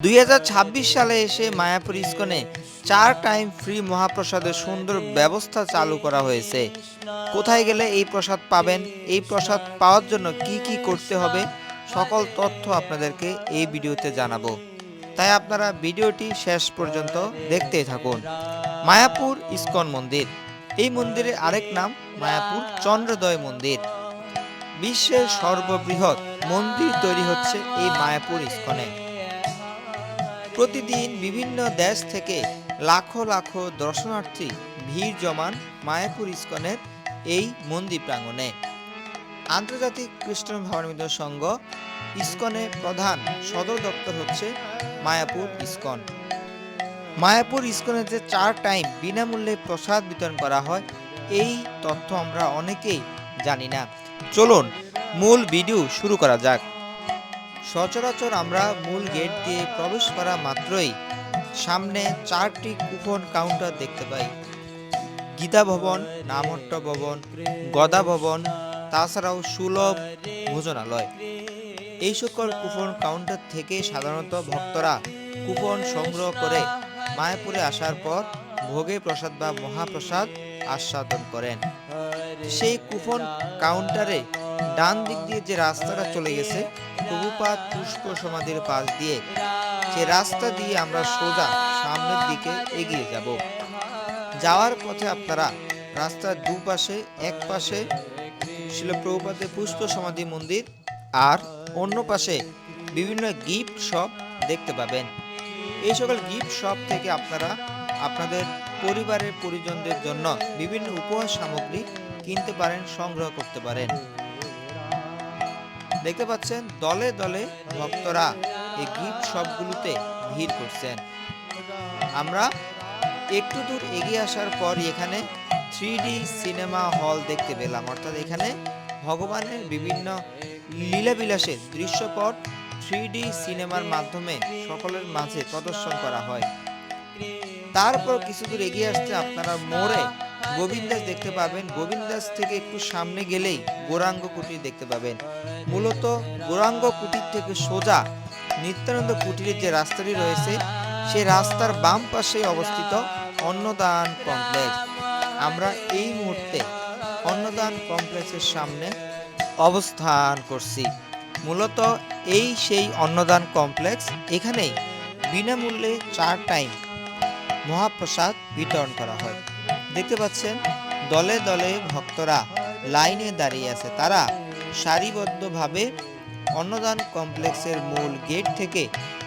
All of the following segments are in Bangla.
2026 সালে এসে মায়াপুর ইস্কনে 4 টাইম ফ্রি মহাপ্রসাদের সুন্দর ব্যবস্থা চালু করা হয়েছে। কোথায় গেলে এই প্রসাদ পাবেন, এই প্রসাদ পাওয়ার জন্য কি কি করতে হবে, সকল তথ্য আপনাদেরকে এই ভিডিওতে জানাবো। তাই আপনারা ভিডিওটি শেষ পর্যন্ত দেখতেই থাকুন। মায়াপুর ইস্কন মন্দির, এই মন্দিরের আরেক নাম মায়াপুর চন্দ্রোদয় মন্দির। বিশ্বের সর্ববৃহৎ মন্দির তৈরি হচ্ছে এই মায়াপুর ইস্কনে। প্রতিদিন বিভিন্ন দেশ থেকে লাখো লাখো দর্শনার্থী ভিড় জমান মায়াপুর ইস্কনের এই মন্দির প্রাঙ্গণে। আন্তর্জাতিক খ্রিস্টান ধর্মীয় সংঘ ইস্কনের প্রধান সদর দপ্তর হচ্ছে মায়াপুর ইস্কন। মায়াপুর ইস্কনে যে 4 টাইম বিনামূল্যে প্রসাদ বিতরণ করা হয়, এই তথ্য আমরা অনেকেই জানি না। চলুন মূল ভিডিও শুরু করা যাক। সচরাচর আমরা মূল গেট দিয়ে প্রবেশ করা মাত্রই সামনে 4টি কুপন কাউন্টার দেখতে পাই। গীতা ভবন, নামহট্ট ভবন, গদা ভবন, তাছাড়াও সুলভ ভোজনালয়। এই সকল কুপন কাউন্টার থেকে সাধারণত ভক্তরা কুপন সংগ্রহ করে মায়াপুরে আসার পর ভোগে প্রসাদ বা মহাপ্রসাদ আস্বাদন করেন। সেই কুপন কাউন্টারে ডান দিক দিয়ে যে রাস্তাটা চলে গেছে প্রভুপাদ পুষ্প সমাধির পাশ দিয়ে, সে রাস্তা দিয়ে আমরা সোজা সামনের দিকে এগিয়ে যাব। যাওয়ার পথে আপনারা রাস্তার দুপাশে, এক পাশে শিল প্রভুপাদের পুষ্প সমাধি মন্দির আর অন্য পাশে বিভিন্ন গিফট শপ দেখতে পাবেন। এই সকল গিফট শপ থেকে আপনারা আপনাদের পরিবারের পরিজনদের জন্য বিভিন্ন উপহার সামগ্রী কিনতে পারেন, সংগ্রহ করতে পারেন। দেখতে পাচ্ছেন দলে দলে ভক্তরা এই গিফট শপগুলোতে ভিড় করছেন। আমরা একটু দূর এগিয়ে আসার পর এখানে 3D সিনেমা হল দেখতে পেলাম, অর্থাৎ এখানে ভগবানের বিভিন্ন লীলাবিলাসের দৃশ্যপট 3D সিনেমার মাধ্যমে সকলের মাঝে প্রদর্শন করা হয়। তারপর কিছু দূর এগিয়ে আসতে আপনারা মোড়ে গোবিন্দাস দেখতে পাবেন। গোবিন্দাস থেকে একটু সামনে গেলেই গৌরাঙ্গ কুটির দেখতে পাবেন। মূলত গৌরাঙ্গ কুটির থেকে সোজা নিত্যানন্দ কুটিরের যে রাস্তাটি রয়েছে, সেই রাস্তার বাম পাশে অবস্থিত অন্নদান কমপ্লেক্স। আমরা এই মুহূর্তে অন্নদান কমপ্লেক্সের সামনে অবস্থান করছি। মূলত এই সেই অন্নদান কমপ্লেক্স। এখানেই বিনামূল্যে 4 টাইম মহাপ্রসাদ বিতরণ করা হয়। দেখতে পাচ্ছেন দলে দলে ভক্তরা লাইনে দাঁড়িয়ে আছে। তারা সারিবদ্ধভাবে অন্নদান কমপ্লেক্সের মূল গেট থেকে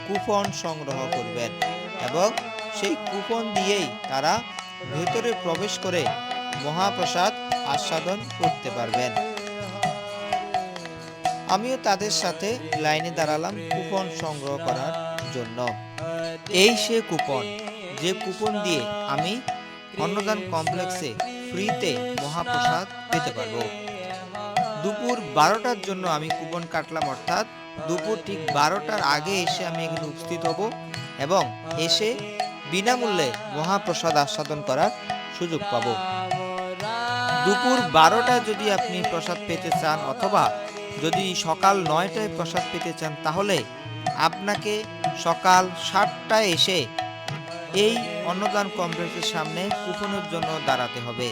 কুপন সংগ্রহ করবেন এবং সেই কুপন দিয়েই তারা ভেতরে প্রবেশ করে মহাপ্রসাদ আস্বাদন করতে পারবেন। আমিও তাদের সাথে লাইনে দাঁড়ালাম কুপন সংগ্রহ করার জন্য। এই সে কুপন, যে কুপন দিয়ে আমি অন্নদান কমপ্লেক্সে ফ্রিতে মহাপ্রসাদ পেতে পারবো। দুপুর 12টার জন্য আমি কুপন কাটলাম, অর্থাৎ দুপুর ঠিক 12টার আগে এসে আমি এখানে উপস্থিত হব এবং এসে বিনামূল্যে মহাপ্রসাদ আস্বাদন করার সুযোগ পাব। দুপুর 12টায় যদি আপনি প্রসাদ পেতে চান অথবা যদি সকাল 9টায় প্রসাদ পেতে চান, তাহলে আপনাকে সকাল 7টায় এসে এই অন্নদান কমপ্লেক্সের সামনে কুপনের জন্য দাঁড়াতে হবে।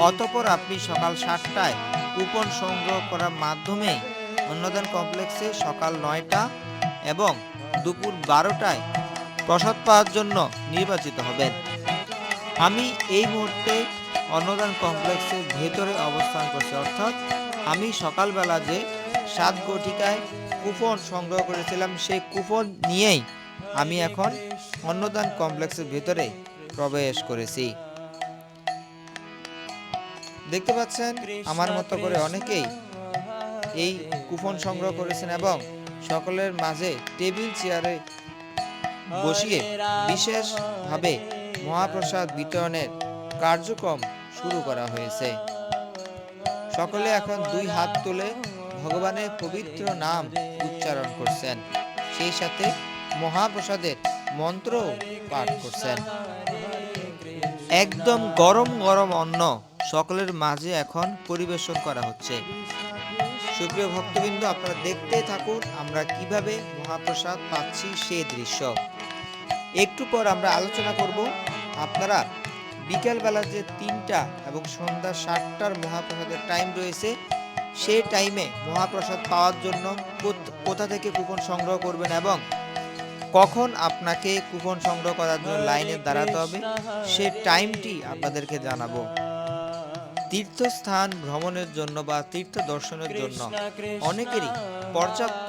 অতঃপর আপনি সকাল 7টায় কুপন সংগ্রহ করার মাধ্যমে অন্নদান কমপ্লেক্সে সকাল 9টা এবং দুপুর 12টায় প্রসাদ পাওয়ার জন্য নির্বাচিত হবেন। আমি এই মুহূর্তে অন্নদান কমপ্লেক্সের ভেতরে অবস্থান করছি, অর্থাৎ আমি সকালবেলা যে 7 ঘটিকায় কুপন সংগ্রহ করেছিলাম, সেই কুপন নিয়েই আমি এখন অন্নদান কমপ্লেক্সের ভেতরে প্রবেশ করেছি। দেখতে পাচ্ছেন আমার মতো করে অনেকেই এই কুপন সংগ্রহ করেছেন এবং সকলের মাঝে টেবিল চেয়ারে বসিয়ে বিশেষভাবে মহাপ্রসাদ বিতরণের কার্যক্রম শুরু করা হয়েছে। সকলে এখন 2 হাত তুলে ভগবানের পবিত্র নাম উচ্চারণ করছেন, সেই সাথে মহাপ্রসাদের মন্ত্র পাঠ করছেন। একদম গরম গরম অন্ন সকলের মাঝে এখন পরিবেশন করা হচ্ছে। সুপ্রিয় ভক্তবৃন্দ, আপনারা দেখতেই থাকুন আমরা কিভাবে মহাপ্রসাদ পাচ্ছি সেই দৃশ্য। একটু পর আমরা আলোচনা করব আপনারা বিকেলবেলা যে 3টা এবং সন্ধ্যা 7টার মহাপ্রসাদের টাইম রয়েছে, সেই টাইমে মহাপ্রসাদ পাওয়ার জন্য কোথা থেকে কুপন সংগ্রহ করবেন এবং কখন আপনাকে কুপন সংগ্রহ করার জন্য লাইনে দাঁড়াতে হবে, সে টাইমটি আপনাদেরকে জানাবো। তীর্থস্থান ভ্রমণের জন্য বা তীর্থ দর্শনের জন্য অনেকেরই পর্যাপ্ত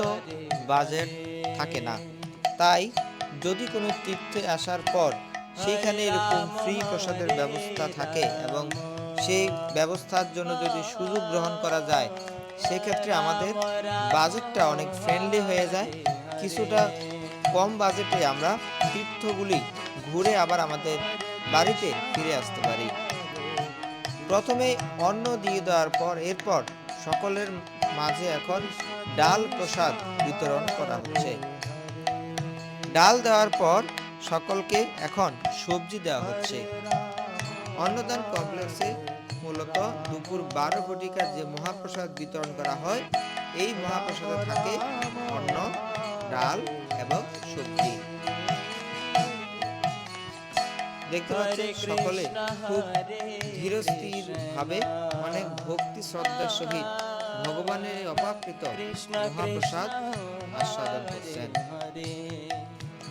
বাজেট থাকে না। তাই যদি কোনো তীর্থে আসার পর সেইখানে এরকম ফ্রি প্রসাদের ব্যবস্থা থাকে এবং সেই ব্যবস্থার জন্য যদি সুযোগ গ্রহণ করা যায়, সেক্ষেত্রে আমাদের বাজেটটা অনেক ফ্রেন্ডলি হয়ে যায়। কিছুটা কম বাজেটে আমরা তীর্থগুলি ঘুরে আবার আমাদের বাড়িতে ফিরে আসতে পারি। প্রথমে অন্ন দিয়ে দেওয়ার পর এরপর সকলের মাঝে এখন ডাল প্রসাদ বিতরণ করা হচ্ছে। ডাল দেওয়ার পর সকলকে এখন সবজি দেওয়া হচ্ছে। অন্নদান কমপ্লেক্সে মূলত দুপুর 12 ঘটিকার যে মহাপ্রসাদ বিতরণ করা হয়, এই মহাপ্রসাদে থাকে অন্ন, ডাল এবং সবজি। দেখতে পাচ্ছেন সকলে খুব ধীরস্থির ভাবে অনেক ভক্তি শ্রদ্ধার সহিত ভগবানের অপাকৃত মহাপ্রসাদ আস্বাদন করছেন।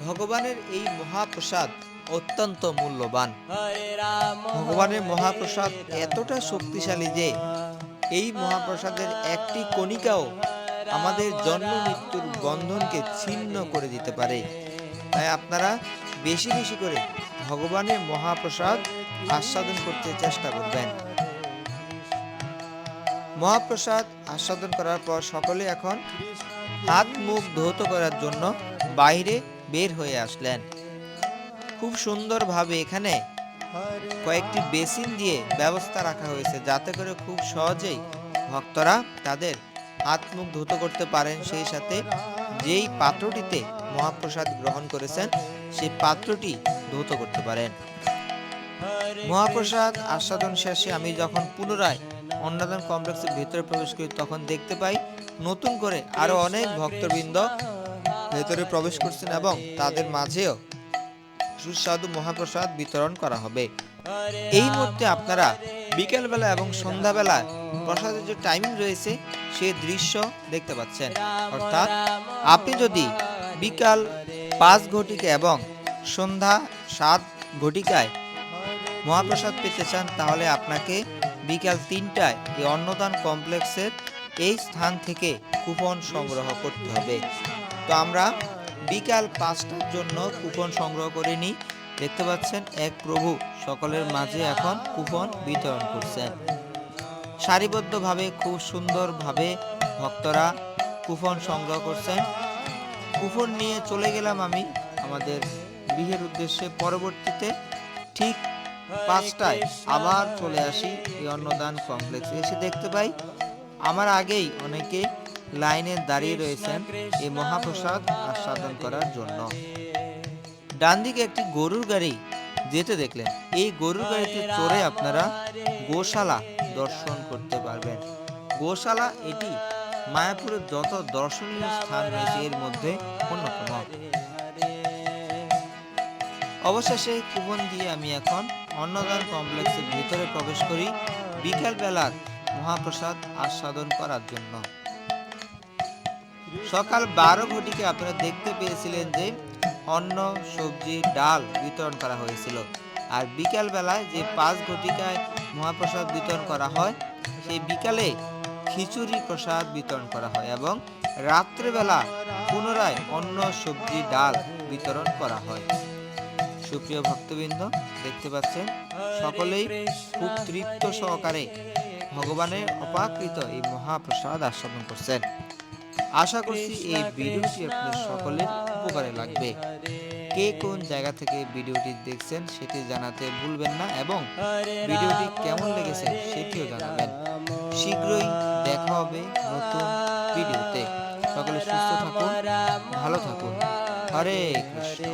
ভগবানের এই মহাপ্রসাদ অত্যন্ত মূল্যবান। ভগবানের মহাপ্রসাদ এতটা শক্তিশালী যে এই মহাপ্রসাদের একটি কণিকাও আমাদের জন্ম মৃত্যুর বন্ধনকে ছিন্ন করে দিতে পারে। তাই আপনারা বেশি বেশি করে ভগবানের মহাপ্রসাদ আস্বাদন করতে চেষ্টা করবেন। মহাপ্রসাদ আস্বাদন করার পর সকলে এখন হাত মুখ ধৌত করার জন্য বাইরে বের হয়ে আসলেন। খুব সুন্দরভাবে এখানে কয়েকটি বেসিন দিয়ে ব্যবস্থা রাখা হয়েছে, যাতে করে খুব সহজেই ভক্তরা তাদের হাত মুখ ধৌত করতে পারেন। সেই সাথে যেই পাত্রটিতে মহাপ্রসাদ গ্রহণ করেছেন সেই পাত্রটি ধৌত করতে পারেন। মহাপ্রসাদ আস্বাদন শেষে আমি যখন পুনরায় অন্নদান কমপ্লেক্সের ভেতরে প্রবেশ করি, তখন দেখতে পাই নতুন করে আরো অনেক ভক্তবৃন্দ ভেতরে প্রবেশ করছেন এবং তাদের মাঝেও সুস্বাদু মহাপ্রসাদ বিতরণ করা হবে। এই মুহূর্তে আপনারা বিকেলবেলা এবং সন্ধ্যাবেলা প্রসাদের যে টাইমিং রয়েছে সেই দৃশ্য দেখতে পাচ্ছেন। অর্থাৎ আপনি যদি বিকাল 5 ঘটিকা এবং সন্ধ্যা 7 ঘটিকায় মহাপ্রসাদ পেতে চান, তাহলে আপনাকে বিকাল 3টায় এই অন্নদান কমপ্লেক্সের এই স্থান থেকে কুপন সংগ্রহ করতে হবে। তো আমরা বিকাল 5টার জন্য কুপন সংগ্রহ করে নিই। দেখতে পাচ্ছেন এক প্রভু সকলের মাঝে এখন কুপন বিতরণ করছেন। সারিবদ্ধভাবে খুব সুন্দরভাবে ভক্তরা কুপন সংগ্রহ করছেন। কুপন নিয়ে চলে গেলাম আমি আমাদের গৃহের উদ্দেশ্যে। পরবর্তীতে ঠিক 5টায় আবার চলে আসি এই অন্নদান কমপ্লেক্সে। এসে দেখতে পাই আমার আগেই অনেকে লাইনে দাঁড়িয়ে রয়েছেন এই মহাপ্রসাদ আস্বাদন করার জন্য। ডান দিকে একটি গরুর গাড়ি যেতে দেখলেন। এই গরুর গাড়িতে চড়ে আপনারা গোশালা দর্শন করতে পারবেন। গোশালা এটি মায়াপুরের যত দর্শনীয় স্থান রয়েছে এর মধ্যে অন্যতম। অবশেষে কুপন দিয়ে আমি এখন অন্নদান কমপ্লেক্সের ভিতরে প্রবেশ করি বিকাল বেলার মহাপ্রসাদ আস্বাদন করার জন্য। সকাল 12 ঘটিকে আপনারা দেখতে পেয়েছিলেন যে অন্ন, সবজি, ডাল বিতরণ করা হয়েছিল। আর বিকাল বেলায় যে 5 ঘটিকায় মহাপ্রসাদ বিতরণ করা হয়, সেই বিকালে খিচুড়ি প্রসাদ বিতরণ করা হয় এবং রাত্রেবেলা পুনরায় অন্ন, সবজি, ডাল বিতরণ করা হয়। সুপ্রিয় ভক্তবৃন্দ, দেখতে পাচ্ছেন সকলেই খুব তৃপ্ত সহকারে ভগবানের অপাকৃত এই মহাপ্রসাদ আস্বাদন করছেন। আশা করছি এই ভিডিওটি আপনাদের সকলের উপকারে লাগবে। কে কোন জায়গা থেকে ভিডিওটি দেখছেন সেটি জানাতে ভুলবেন না এবং ভিডিওটি কেমন লেগেছে সেটিও জানাবেন। শীঘ্রই দেখা হবে নতুন ভিডিওতে। সকলে সুস্থ থাকুন, ভালো থাকুন। হরে কৃষ্ণ।